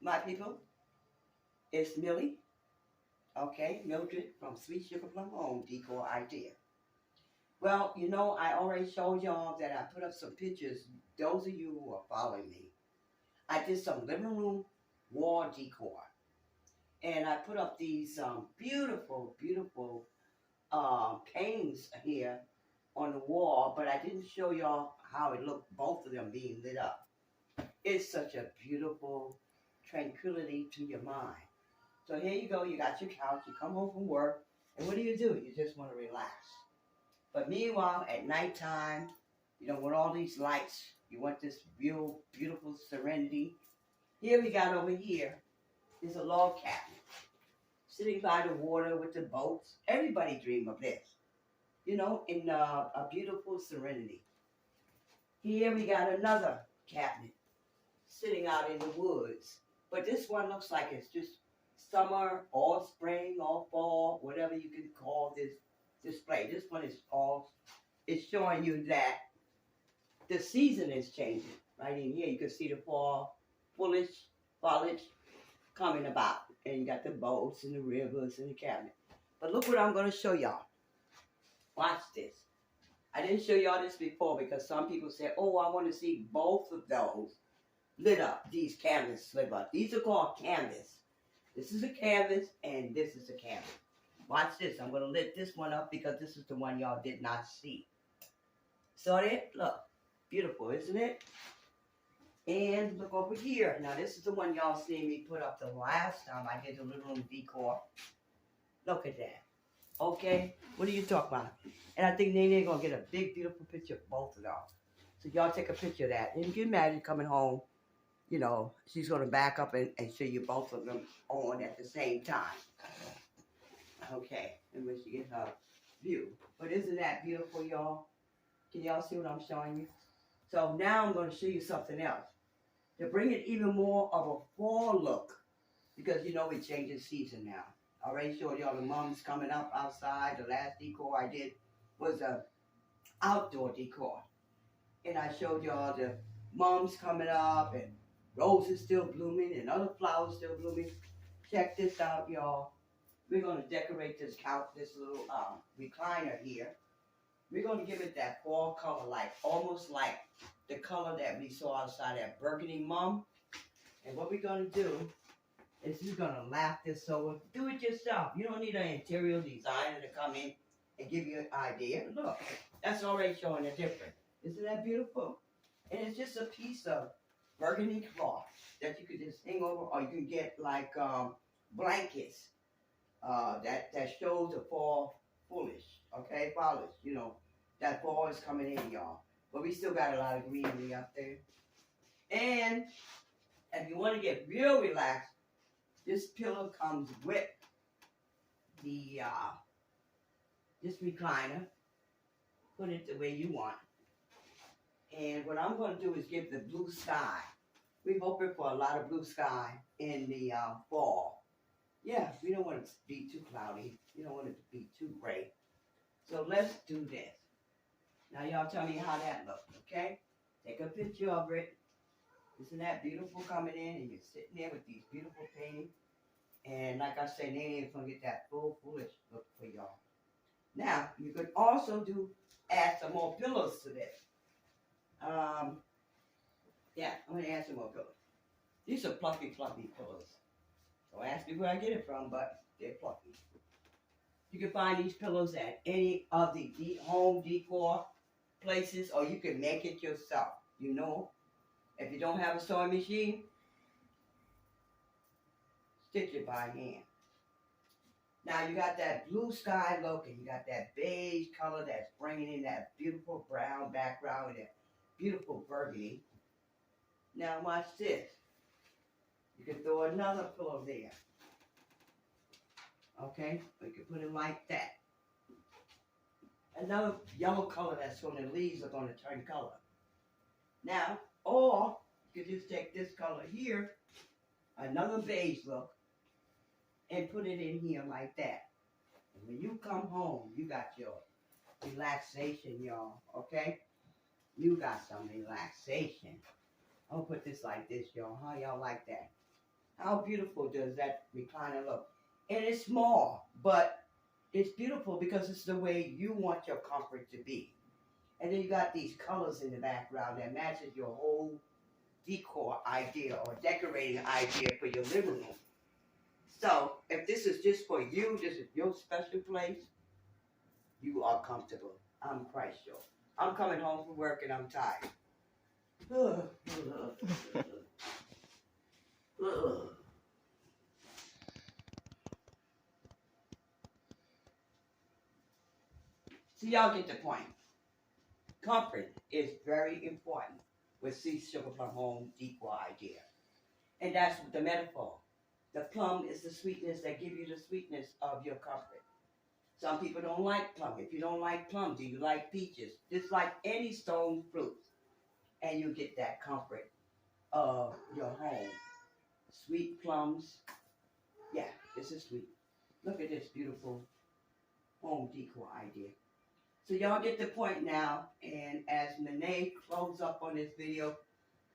My people, it's Millie, okay, Mildred from Sweet Sugar Plum Home Decor Idea. Well, I already showed y'all that I put up some pictures. Those of you who are following me, I did some living room wall decor. And I put up these beautiful, beautiful paintings here on the wall, but I didn't show y'all how it looked, both of them being lit up. It's such a beautiful tranquility to your mind. So here you go, you got your couch, you come home from work, and what do? You just want to relax. But meanwhile, at nighttime, with all these lights, you want this real beautiful serenity. Here we got over here is a log cabin, sitting by the water with the boats. Everybody dream of this, in a beautiful serenity. Here we got another cabinet sitting out in the woods. But this one looks like it's just summer, or spring, or fall, whatever you can call this display. This one is it's showing you that the season is changing. Right in here, you can see the foliage coming about. And you got the boats and the rivers and the cabinet. But look what I'm going to show y'all. Watch this. I didn't show y'all this before because some people said, oh, I want to see both of those lit up. These canvas lit up. These are called canvas. This is a canvas and this is a canvas. Watch this. I'm going to lit this one up because this is the one y'all did not see. Saw it? Look. Beautiful, isn't it? And look over here. Now, this is the one y'all seen me put up the last time I did the living room decor. Look at that. Okay? What are you talking about? And I think Nene going to get a big, beautiful picture of both of y'all. So y'all take a picture of that. And you can imagine coming home, she's going to back up and show you both of them on at the same time. Okay. And when she gets her view. But isn't that beautiful, y'all? Can y'all see what I'm showing you? So now I'm going to show you something else. To bring it even more of a fall look. Because we're changing season now. I already showed y'all the mums coming up outside. The last decor I did was a outdoor decor. And I showed y'all the mums coming up and roses still blooming and other flowers still blooming. Check this out, y'all. We're going to decorate this couch, this little recliner here. We're going to give it that fall color, almost like the color that we saw outside that burgundy mum. And what we're going to do is we're going to lap this over. Do it yourself. You don't need an interior designer to come in and give you an idea. Look, that's already showing a difference. Isn't that beautiful? And it's just a piece of burgundy cloth that you could just hang over, or you can get blankets that shows the fall foliage. That fall is coming in, y'all. But we still got a lot of greenery up there. And if you want to get real relaxed, this pillow comes with the this recliner. Put it the way you want. And what I'm going to do is give the blue sky. We're hoping for a lot of blue sky in the fall. Yeah, we don't want it to be too cloudy. We don't want it to be too gray. So let's do this. Now y'all tell me how that looks, okay? Take a picture of it. Isn't that beautiful coming in? And you're sitting there with these beautiful paintings. And like I said, Nene is going to get that full foolish look for y'all. Now, you could also add some more pillows to this. Yeah, I'm going to add some more pillows. These are fluffy, fluffy pillows. Don't ask me where I get it from, but they're fluffy. You can find these pillows at any of the home decor places, or you can make it yourself. If you don't have a sewing machine, stitch it by hand. Now you got that blue sky look, and you got that beige color that's bringing in that beautiful brown background with that beautiful burgundy. Now watch this. You can throw another pillow there. Okay, we can put it like that. Another yellow color that's when the leaves are going to turn color. Now, or you can just take this color here, another beige look, and put it in here like that. And when you come home, you got your relaxation, y'all, okay? You got some relaxation. I'll put this like this, y'all. How y'all like that? How beautiful does that recliner look? And it's small, but it's beautiful because it's the way you want your comfort to be. And then you got these colors in the background that matches your whole decor idea or decorating idea for your living room. So if this is just for you, this is your special place, you are comfortable. I'm quite sure. I'm coming home from work and I'm tired. So y'all get the point. Comfort is very important with C Sugar Plum Home decor idea. And that's the metaphor. The plum is the sweetness that gives you the sweetness of your comfort. Some people don't like plum. If you don't like plum, do you like peaches? Just like any stone fruit. And you get that comfort of your home. Sweet plums. Yeah, this is sweet. Look at this beautiful home decor idea. So y'all get the point now. And as Nene closes up on this video,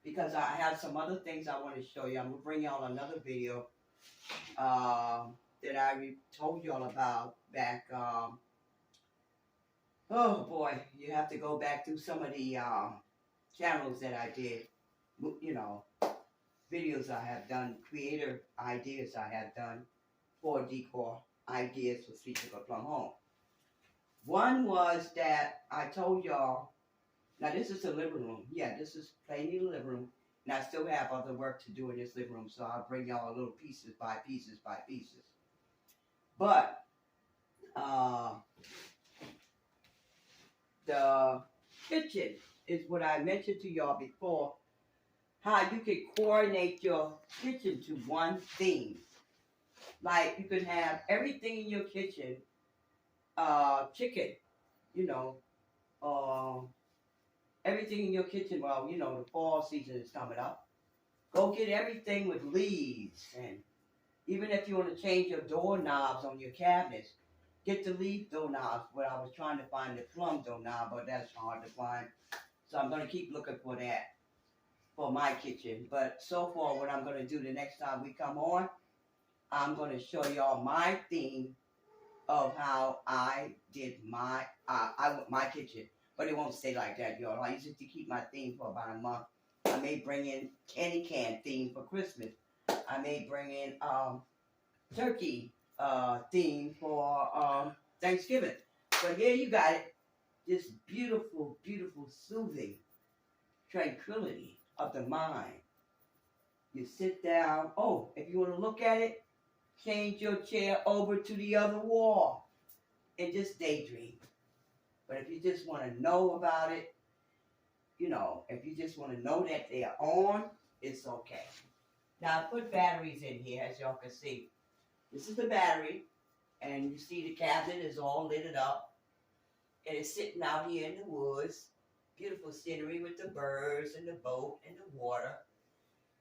because I have some other things I want to show you. I'm going to bring y'all another video that I told y'all about back. Oh boy, you have to go back through some of the channels that I did. You know, videos I have done, creative ideas I have done for decor ideas for Sweet Sugar Plum Home. One was that I told y'all, now this is the living room. Yeah, this is plain in the living room. And I still have other work to do in this living room, so I'll bring y'all a little pieces by pieces by pieces. But the kitchen is what I mentioned to y'all before, how you can coordinate your kitchen to one theme. Like you can have everything in your kitchen, chicken, you know, everything in your kitchen. Well, you know, the fall season is coming up. Go get everything with leaves, and even if you want to change your doorknobs on your cabinets, get the leaf doorknobs. But I was trying to find the plum doorknob, but that's hard to find. So I'm going to keep looking for that for my kitchen. But so far, what I'm going to do the next time we come on, I'm going to show y'all my theme of how I did my kitchen. But it won't stay like that, y'all. I used to keep my theme for about a month. I may bring in candy can theme for Christmas. I may bring in turkey theme for Thanksgiving. But here you got it. This beautiful, beautiful, soothing tranquility of the mind. You sit down. Oh, if you want to look at it, change your chair over to the other wall and just daydream. But if you just want to know about it, you know, if you just want to know that they are on, it's okay. Now, I put batteries in here, as y'all can see. This is the battery, and you see the cabinet is all lit up. And it's sitting out here in the woods. Beautiful scenery with the birds and the boat and the water.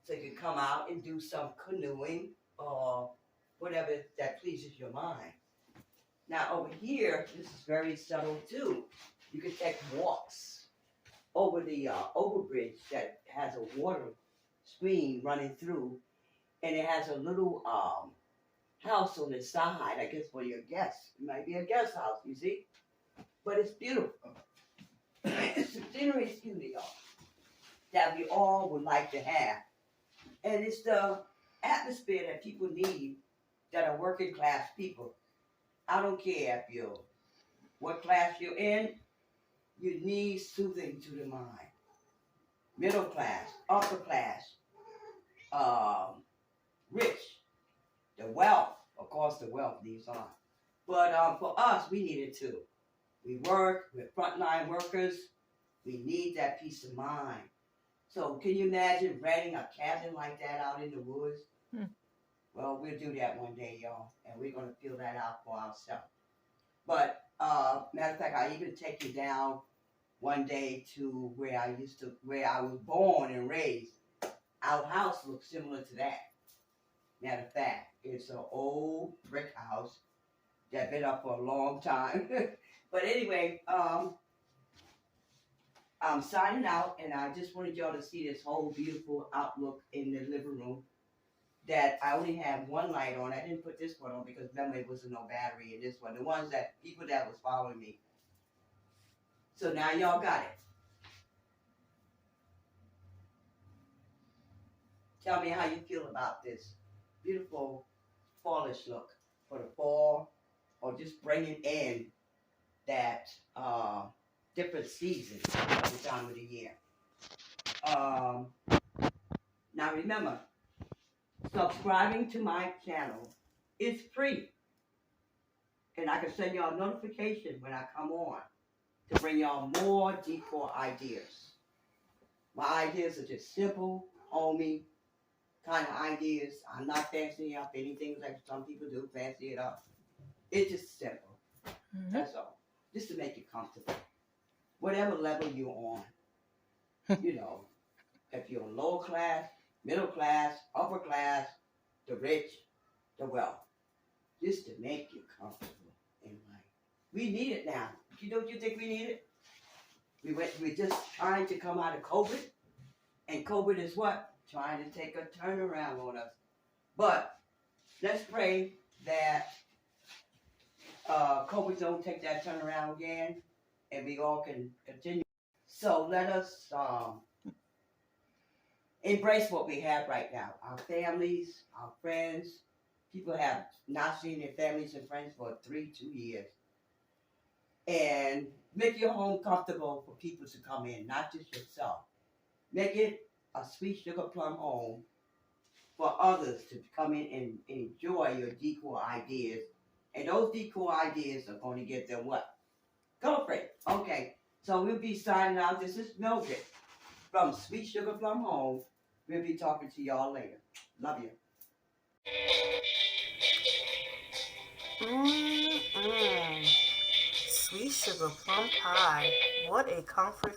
So you can come out and do some canoeing or whatever that pleases your mind. Now, over here, this is very subtle, too. You can take walks over the overbridge that has a water stream running through, and it has a little house on the side, I guess, for your guests. It might be a guest house, you see? But it's beautiful. It's the scenery, excuse me, y'all, that we all would like to have. And it's the atmosphere that people need that are working class people. I don't care if you're what class you're in, you need soothing to the mind. Middle class, upper class, rich, the wealth, of course the wealth needs on. But for us, we need it too. We work, we're frontline workers, we need that peace of mind. So can you imagine renting a cabin like that out in the woods? Well, we'll do that one day, y'all, and we're going to feel that out for ourselves. But matter of fact, I even take you down one day to where I was born and raised. Our house looks similar to that. Matter of fact, it's an old brick house that's been up for a long time. But anyway, I'm signing out, and I just wanted y'all to see this whole beautiful outlook in the living room. that I only have one light on. I didn't put this one on because remember it wasn't no battery in this one. The ones that people that was following me. So now y'all got it. Tell me how you feel about this beautiful fallish look for the fall, or just bringing in that different seasons of the time of the year. Now remember, subscribing to my channel is free. And I can send y'all a notification when I come on to bring y'all more decor ideas. My ideas are just simple, homey kind of ideas. I'm not fancying up anything like some people do, fancy it up. It's just simple. Mm-hmm. That's all. Just to make you comfortable. Whatever level you're on. You know, if you're lower class, middle class, upper class, the rich, the wealth. Just to make you comfortable in life. We need it now. Don't you think we need it? We're just trying to come out of COVID. And COVID is what? Trying to take a turnaround on us. But let's pray that COVID don't take that turnaround again, and we all can continue. So let us embrace what we have right now. Our families, our friends. People have not seen their families and friends for 2 years. And make your home comfortable for people to come in, not just yourself. Make it a sweet sugar plum home for others to come in and enjoy your decor ideas. And those decor ideas are going to get them what? Girlfriend. Okay, so we'll be signing out. This is Mildred from Sweet Sugar Plum Home. We'll be talking to y'all later. Love you. Sweet sugar plum pie. What a comfort